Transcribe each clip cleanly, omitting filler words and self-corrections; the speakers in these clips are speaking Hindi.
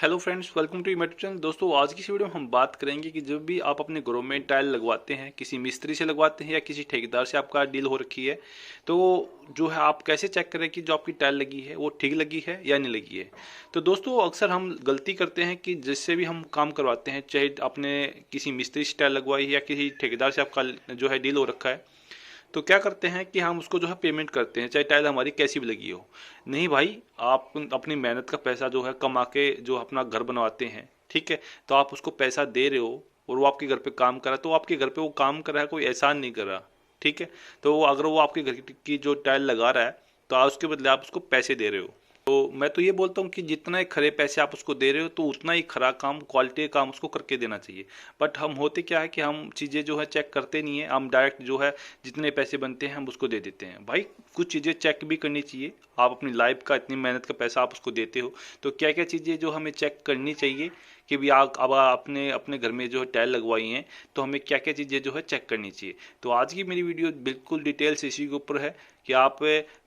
Hello friends, welcome to YouTube channel. दोस्तों, आज की इस वीडियो में हम बात करेंगे कि जब भी आप अपने घरों में टाइल लगवाते हैं, किसी मिस्त्री से लगवाते हैं या किसी ठेकेदार से आपका डील हो रखी है, तो जो है आप कैसे चेक करें कि जो आपकी टाइल लगी है वो ठीक लगी है या नहीं लगी है। तो दोस्तों, अक्सर हम गलती करते हैं कि जिससे भी हम काम करवाते हैं, चाहे आपने किसी मिस्त्री से टाइल लगवाई है या किसी ठेकेदार से आपका जो है डील हो रखा है, तो क्या करते हैं कि हम उसको जो है पेमेंट करते हैं, चाहे टाइल हमारी कैसी भी लगी हो। नहीं भाई, आप अपनी मेहनत का पैसा जो है कमा के जो अपना घर बनवाते हैं, ठीक है, तो आप उसको पैसा दे रहे हो और वो आपके घर पे काम कर रहा है, तो आपके घर पे वो काम कर रहा है, कोई एहसान नहीं कर रहा। ठीक है, तो अगर वो आपके घर की जो टाइल लगा रहा है, तो आप उसके बदले आप उसको पैसे दे रहे हो। तो मैं तो ये बोलता हूँ कि जितना ही खरे पैसे आप उसको दे रहे हो, तो उतना ही खरा काम, क्वालिटी का काम उसको करके देना चाहिए। बट हम होते क्या है कि हम चीज़ें जो है चेक करते नहीं है, हम डायरेक्ट जो है जितने पैसे बनते हैं हम उसको दे देते हैं। भाई, कुछ चीज़ें चेक भी करनी चाहिए। आप अपनी लाइफ का, इतनी मेहनत का पैसा आप उसको देते हो, तो क्या क्या चीज़ें जो हमें चेक करनी चाहिए कि भी आप अब अपने अपने घर में जो है टाइल लगवाई हैं, तो हमें क्या क्या चीज़ें जो है चेक करनी चाहिए। तो आज की मेरी वीडियो बिल्कुल डिटेल्स इसी के ऊपर है कि आप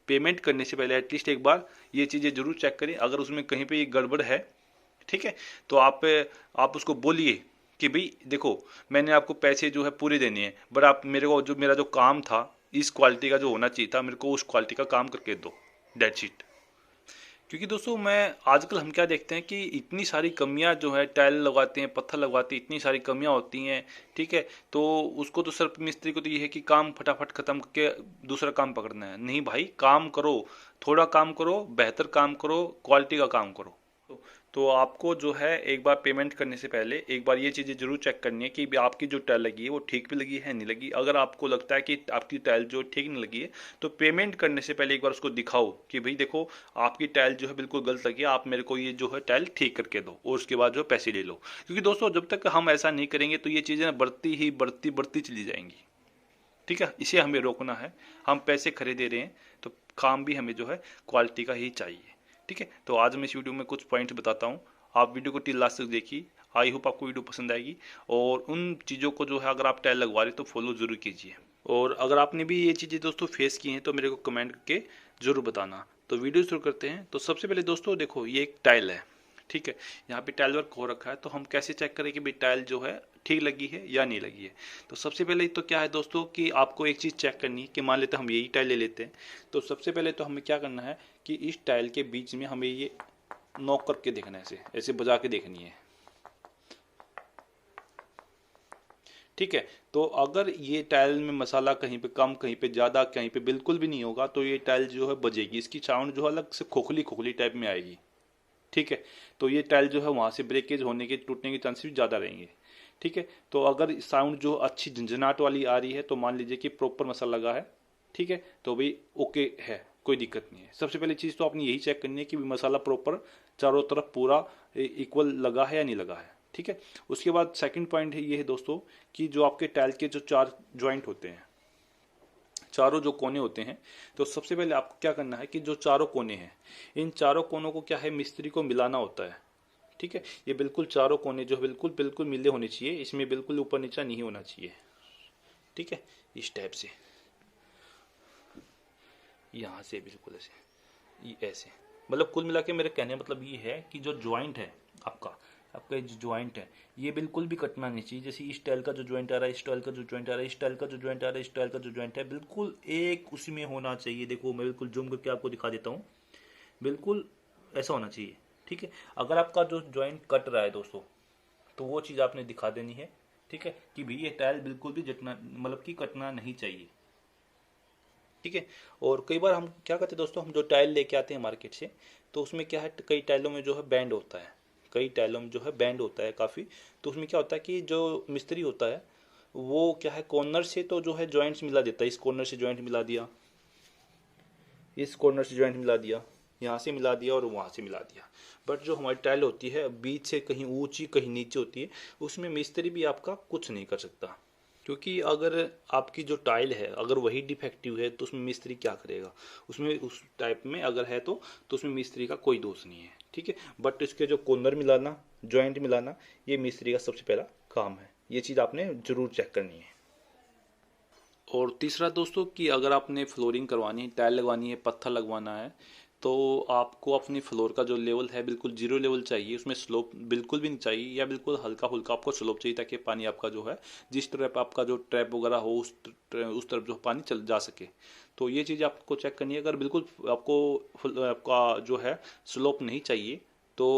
पेमेंट करने से पहले एटलीस्ट एक बार ये चीज़ें जरूर चेक करें। अगर उसमें कहीं पे ये गड़बड़ है, ठीक है, तो आप उसको बोलिए कि भाई देखो, मैंने आपको पैसे जो है पूरे देने हैं, बट आप मेरे को जो मेरा जो काम था, इस क्वालिटी का जो होना चाहिए था, मेरे को उस क्वालिटी का काम करके दो। Date sheet. क्योंकि दोस्तों, मैं आजकल हम क्या देखते हैं कि इतनी सारी कमियां जो है, टाइल लगवाते हैं, पत्थर लगवाते हैं, इतनी सारी कमियां होती हैं। ठीक है, तो उसको तो सिर्फ मिस्त्री को तो ये है कि काम फटाफट खत्म करके दूसरा काम पकड़ना है। नहीं भाई, काम करो, थोड़ा काम करो, बेहतर काम करो, क्वालिटी का काम करो। तो आपको जो है एक बार पेमेंट करने से पहले एक बार ये चीज़ें जरूर चेक करनी है कि आपकी जो टाइल लगी है वो ठीक भी लगी है नहीं लगी। अगर आपको लगता है कि आपकी टाइल जो ठीक नहीं लगी है, तो पेमेंट करने से पहले एक बार उसको दिखाओ कि भाई देखो, आपकी टाइल जो है बिल्कुल गलत लगी है, आप मेरे को ये जो है टाइल ठीक करके दो, और उसके बाद जो पैसे ले लो। क्योंकि दोस्तों, जब तक हम ऐसा नहीं करेंगे तो ये चीज़ें बढ़ती ही बढ़ती बढ़ती चली जाएंगी। ठीक है, इसे हमें रोकना है। हम पैसे खरीदे रहे हैं, तो काम भी हमें जो है क्वालिटी का ही चाहिए। ठीक है, तो आज मैं इस वीडियो में कुछ पॉइंट्स बताता हूँ। आप वीडियो को टिल लास्ट तक देखिए। आई होप आपको वीडियो पसंद आएगी, और उन चीज़ों को जो है अगर आप टाइल लगवा रहे तो फॉलो जरूर कीजिए। और अगर आपने भी ये चीज़ें दोस्तों फेस की हैं, तो मेरे को कमेंट करके जरूर बताना। तो वीडियो शुरू करते हैं। तो सबसे पहले दोस्तों देखो, ये एक टाइल है, ठीक है, यहाँ पे टाइल वर्क हो रखा है, तो हम कैसे चेक करें कि भाई टाइल जो है ठीक लगी है या नहीं लगी है। तो सबसे पहले तो क्या है दोस्तों कि आपको एक चीज़ चेक करनी है कि मान लेते हम यही टाइल ले लेते हैं। तो सबसे पहले तो हमें क्या करना है कि इस टाइल के बीच में हमें ये नॉक करके देखना है, ऐसे ऐसे बजा के देखनी है। ठीक है, तो अगर ये टाइल में मसाला कहीं पे कम, कहीं पे ज़्यादा, कहीं पे बिल्कुल भी नहीं होगा, तो ये टाइल जो है बजेगी, इसकी साउंड जो है अलग से खोखली खोखली टाइप में आएगी। ठीक है, तो ये टाइल जो है वहाँ से ब्रेकेज होने के, टूटने के चांसेस ज़्यादा रहेंगे। ठीक है, तो अगर साउंड जो अच्छी झंझनाट वाली आ रही है, तो मान लीजिए कि प्रॉपर मसाला लगा है। ठीक है, तो भाई ओके है, कोई दिक्कत नहीं है। सबसे पहली चीज़ तो आपने यही चेक करनी है कि मसाला प्रॉपर चारों तरफ पूरा इक्वल लगा है या नहीं लगा है। ठीक है, उसके बाद सेकंड पॉइंट है ये है दोस्तों कि जो आपके टाइल के जो चार ज्वाइंट होते हैं, चारों जो कोने होते हैं, तो सबसे पहले आपको क्या करना है कि जो चारों कोने हैं, इन चारों कोनों को क्या है, मिस्त्री को मिलाना होता है। ठीक है, ये बिल्कुल चारों कोने जो बिल्कुल बिल्कुल मिले होने चाहिए, इसमें बिल्कुल ऊपर नीचा नहीं होना चाहिए। ठीक है, इस टाइप से, यहाँ से बिल्कुल ऐसे, ये ऐसे, मतलब कुल मिला के मेरे कहने का मतलब ये है कि जो ज्वाइंट है आपका, आपका जो ज्वाइंट है, ये बिल्कुल भी कटना नहीं चाहिए। जैसे इस टाइल का जो ज्वाइंट आ रहा है, इस टाइल का जो ज्वाइंट आ रहा है, इस टाइल का जो ज्वाइंट आ रहा है, इस टाइल का जो ज्वाइंट है, बिल्कुल एक उसी में होना चाहिए। देखो, मैं बिल्कुल जूम करके आपको दिखा देता हूँ, बिल्कुल ऐसा होना चाहिए। ठीक है, अगर आपका जो ज्वाइंट कट रहा है दोस्तों, तो वो चीज़ आपने दिखा देनी है। ठीक है, कि भाई ये टाइल बिल्कुल भी जटना, मतलब कि कटना नहीं चाहिए। ठीक है, और कई बार हम क्या करते हैं दोस्तों, हम जो टाइल लेके आते हैं मार्केट से, तो उसमें क्या है, कई टाइलों में जो है बैंड होता है, कई टाइलों में जो है बैंड होता है काफ़ी। तो उसमें क्या होता है कि जो मिस्त्री होता है, वो क्या है, कॉर्नर से तो जो है जॉइंट्स मिला देता है। इस कॉर्नर से जॉइंट मिला दिया, इस कॉर्नर से जॉइंट मिला दिया, यहाँ से मिला दिया और वहाँ से मिला दिया। बट जो हमारी टाइल होती है, बीच से कहीं ऊंची कहीं नीचे होती है, उसमें मिस्त्री भी आपका कुछ नहीं कर सकता। क्योंकि अगर आपकी जो टाइल है, अगर वही डिफेक्टिव है, तो उसमें मिस्त्री क्या करेगा। उसमें उस टाइप में अगर है तो उसमें मिस्त्री का कोई दोष नहीं है। ठीक है, बट इसके जो कॉर्नर मिलाना, जॉइंट मिलाना, ये मिस्त्री का सबसे पहला काम है। ये चीज़ आपने जरूर चेक करनी है। और तीसरा दोस्तों कि अगर आपने फ्लोरिंग करवानी है, टाइल लगवानी है, पत्थर लगवाना है, तो आपको अपनी फ्लोर का जो लेवल है बिल्कुल जीरो लेवल चाहिए, उसमें स्लोप बिल्कुल भी नहीं चाहिए, या बिल्कुल हल्का फुल्का आपको स्लोप चाहिए, ताकि पानी आपका जो है जिस तरफ आपका जो ट्रैप वगैरह हो उस तरफ जो पानी चल जा सके। तो ये चीज़ आपको चेक करनी है। अगर बिल्कुल आपको आपका जो है स्लोप नहीं चाहिए तो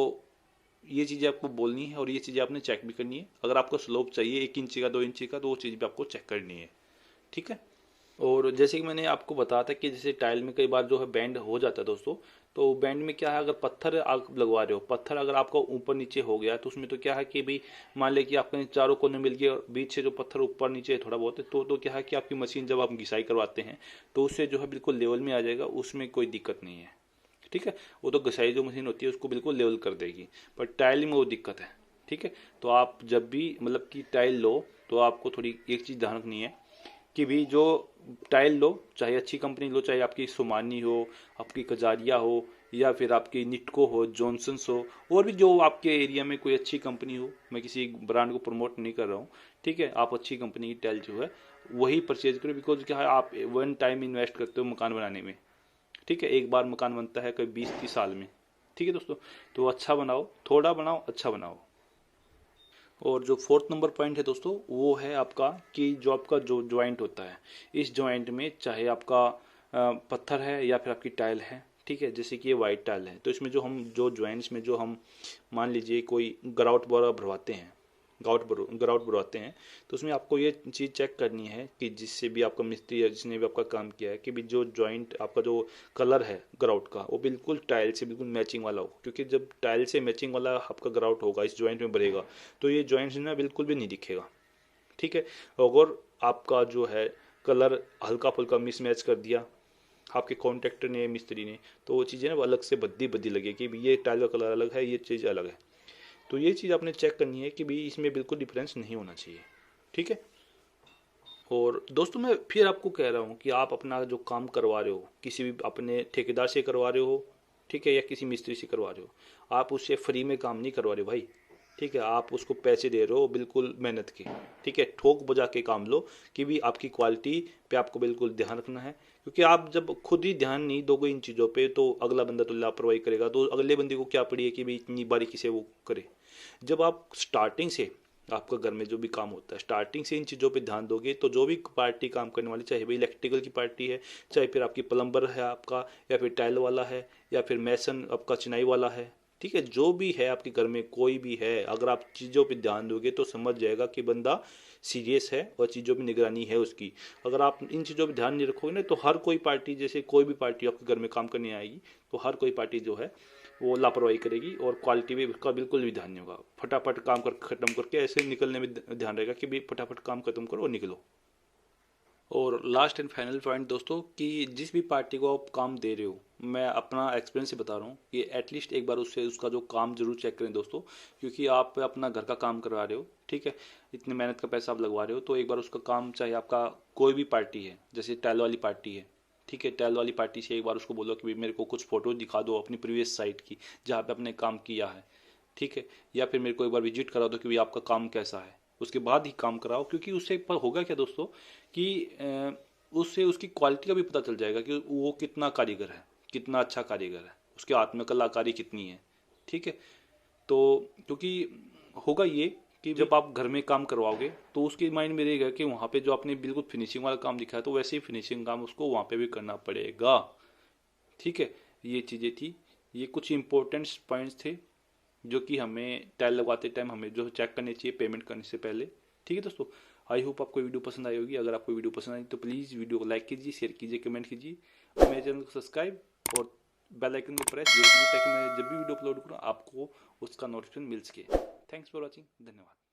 ये चीज़ें आपको बोलनी है, और ये चीज़ें आपने चेक भी करनी है। अगर आपको स्लोप चाहिए 1 इंची का 2 इंची का, तो वो चीज़ भी आपको चेक करनी है, ठीक है। और जैसे कि मैंने आपको बताया था कि जैसे टाइल में कई बार जो है बैंड हो जाता है दोस्तों, तो बैंड में क्या है, अगर पत्थर आप लगवा रहे हो, पत्थर अगर आपका ऊपर नीचे हो गया तो उसमें तो क्या है कि भाई मान लें कि आपके चारों कोने मिल गए और बीच से जो पत्थर ऊपर नीचे थोड़ा बहुत है, तो क्या है कि आपकी मशीन जब आप घिसाई करवाते हैं तो उससे जो है बिल्कुल लेवल में आ जाएगा, उसमें कोई दिक्कत नहीं है, ठीक है। वो तो घिसाई जो मशीन होती है उसको बिल्कुल लेवल कर देगी, पर टाइल में वो दिक्कत है, ठीक है। तो आप जब भी मतलब कि टाइल लो तो आपको थोड़ी एक चीज़ ध्यान रखनी है कि भी जो टाइल लो, चाहे अच्छी कंपनी लो, चाहे आपकी सोमानी हो, आपकी कजारिया हो, या फिर आपकी निटको हो, जॉनसन्स हो, और भी जो आपके एरिया में कोई अच्छी कंपनी हो, मैं किसी ब्रांड को प्रमोट नहीं कर रहा हूँ, ठीक है। आप अच्छी कंपनी की टाइल जो है वही परचेज करो, बिकॉज क्या है आप वन टाइम इन्वेस्ट करते हो मकान बनाने में, ठीक है। एक बार मकान बनता है कभी 20-30 साल में, ठीक है दोस्तों। तो अच्छा बनाओ, थोड़ा बनाओ, अच्छा बनाओ। और जो फोर्थ नंबर पॉइंट है दोस्तों, वो है आपका कि जो आपका जो ज्वाइंट होता है, इस ज्वाइंट में चाहे आपका पत्थर है या फिर आपकी टाइल है, ठीक है। जैसे कि ये वाइट टाइल है तो इसमें जो हम जो ज्वाइंट्स में जो हम मान लीजिए कोई ग्राउट वगैरह भरवाते हैं, ग्राउट भरवाते हैं, तो उसमें आपको ये चीज़ चेक करनी है कि जिससे भी आपका मिस्त्री या जिसने भी आपका काम किया है कि भी जो जॉइंट आपका जो कलर है ग्राउट का वो बिल्कुल टाइल से बिल्कुल मैचिंग वाला हो, क्योंकि जब टाइल से मैचिंग वाला आपका ग्राउट होगा इस जॉइंट में भरेगा तो ये जॉइंट ना बिल्कुल भी नहीं दिखेगा, ठीक है। अगर आपका जो है कलर हल्का फुल्का मिसमैच कर दिया आपके कॉन्ट्रैक्टर ने मिस्त्री ने, तो वो चीज़ें ना वो अलग से बद्दी बद्दी लगेगी कि ये टाइल का कलर अलग है, ये चीज़ अलग है। तो ये चीज़ आपने चेक करनी है कि भाई इसमें बिल्कुल डिफरेंस नहीं होना चाहिए, ठीक है। और दोस्तों मैं फिर आपको कह रहा हूँ कि आप अपना जो काम करवा रहे हो किसी भी अपने ठेकेदार से करवा रहे हो, ठीक है, या किसी मिस्त्री से करवा रहे हो, आप उससे फ्री में काम नहीं करवा रहे भाई, ठीक है। आप उसको पैसे दे रहे हो बिल्कुल मेहनत के, ठीक है। ठोक बजा के काम लो कि भी आपकी क्वालिटी पे आपको बिल्कुल ध्यान रखना है, क्योंकि आप जब खुद ही ध्यान नहीं दोगे इन चीज़ों पे तो अगला बंदा तो लापरवाही करेगा, तो अगले बंदे को क्या पड़ी है कि भाई इतनी बारीकी से वो करे। जब आप स्टार्टिंग से आपका घर में जो भी काम होता है स्टार्टिंग से इन चीज़ों पे ध्यान दोगे तो जो भी पार्टी काम करने वाली, चाहे भाई इलेक्ट्रिकल की पार्टी है, चाहे फिर आपकी प्लम्बर है आपका, या फिर टाइल वाला है, या फिर मैसन आपका चिनाई वाला है, ठीक है, जो भी है आपके घर में कोई भी है, अगर आप चीज़ों पे ध्यान दोगे तो समझ जाएगा कि बंदा सीरियस है और चीज़ों में निगरानी है उसकी। अगर आप इन चीज़ों पे ध्यान नहीं रखोगे ना तो हर कोई पार्टी, जैसे कोई भी पार्टी आपके घर में काम करने आएगी तो हर कोई पार्टी जो है वो लापरवाही करेगी और क्वालिटी भी उसका बिल्कुल भी ध्यान नहीं होगा। फटाफट काम कर खत्म करके ऐसे निकलने में ध्यान रहेगा कि भाई फटाफट काम खत्म करो और निकलो। और लास्ट एंड फाइनल पॉइंट दोस्तों कि जिस भी पार्टी को आप काम दे रहे हो, मैं अपना एक्सपीरियंस से बता रहा हूँ कि एटलीस्ट एक बार उससे उसका जो काम जरूर चेक करें दोस्तों, क्योंकि आप अपना घर का काम करवा रहे हो, ठीक है, इतनी मेहनत का पैसा आप लगवा रहे हो, तो एक बार उसका काम, चाहे आपका कोई भी पार्टी है, जैसे टाइल वाली पार्टी है, ठीक है, टाइल वाली पार्टी से एक बार उसको बोलो कि भाई मेरे को कुछ फोटो दिखा दो अपनी प्रीवियस साइट की जहाँ पे आपने काम किया है, ठीक है, या फिर मेरे को एक बार विजिट करा दो कि भाई आपका काम कैसा है, उसके बाद ही काम कराओ। क्योंकि उससे पर होगा क्या दोस्तों कि उससे उसकी क्वालिटी का भी पता चल जाएगा कि वो कितना कारीगर है, कितना अच्छा कारीगर है, उसके हाथ में कलाकारी कितनी है, ठीक है। तो क्योंकि होगा ये कि जब आप घर में काम करवाओगे तो उसके माइंड में रहेगा कि वहाँ पे जो आपने बिल्कुल फिनिशिंग वाला काम दिखाया तो वैसे ही फिनिशिंग काम उसको वहाँ पे भी करना पड़ेगा, ठीक है। ये चीज़ें थी, ये कुछ इंपॉर्टेंट पॉइंट्स थे जो कि हमें टाइल लगवाते टाइम हमें जो चेक करनी चाहिए पेमेंट करने से पहले, ठीक है दोस्तों। आई होप आपको वीडियो पसंद आई होगी। अगर आपको वीडियो पसंद आई तो प्लीज़ वीडियो को लाइक कीजिए, शेयर कीजिए, कमेंट कीजिए, और मेरे चैनल को सब्सक्राइब और बेल आइकन को प्रेस जरूर कीजिए ताकि मैं जब भी वीडियो अपलोड करूँ आपको उसका नोटिफिकेशन मिल सके। थैंक्स फॉर वॉचिंग, धन्यवाद।